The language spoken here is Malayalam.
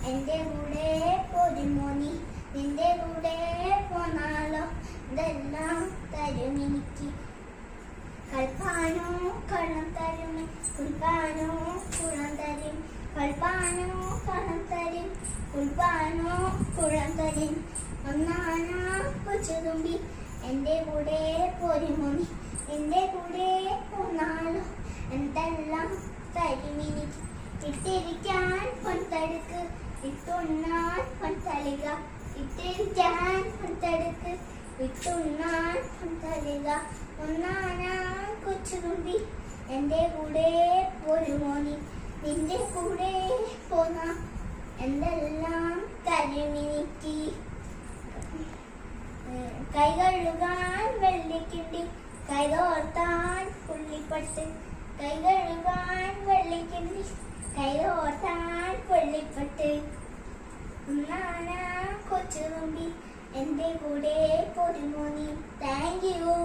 എന്റെ കൂടെ പോരുമോ നീ നിന്റെ കൂടെ പോന്നാലോ ഇതെല്ലാം തരുമെനിക്ക് കൽപ്പാനോ കള്ളം തരുമേ കുൽപ്പാനോ കുളം തരും കൽപ്പാനോ കള്ളം തരും കുൽപ്പാനോ കുളം തരും ഒന്നാനാ കൊച്ചുതുമ്പി എന്റെ കൂടെ പോരുമോ നീ എന്റെ കൂടെ പോന്നാലോ എന്തെല്ലാം തരുമെനിക്ക് ഇട്ടിരിക്കാൻ പൊൻതടുക്ക് ഇട്ടുണ്ണാൻ പൊൻതളിക ഇട്ടിരിക്കാൻ പൊൻതടുക്ക് ഇട്ടുണ്ണാൻ പൊൻതളിക ഒന്നാനാ കൊച്ചുതുമ്പി എന്റെ കൂടെ പോരുമോ നീ നിന്റെ കൂടെ പോന്ന എന്തെല്ലാം തരുമെനിക്ക് കൈ കഴുകാൻ വെള്ളിക്കിണ്ടി കൈ തോർത്താൻ പുള്ളിപ്പട്ട് കൈ കഴുകാൻ വെള്ളിക്കിണ്ടി കൈ തോർത്താൻ പുള്ളിപ്പട്ട് ഒന്നാനാ കൊച്ചുതുമ്പി എന്റെ കൂടെ പോരുമോ നീ താങ്ക് യു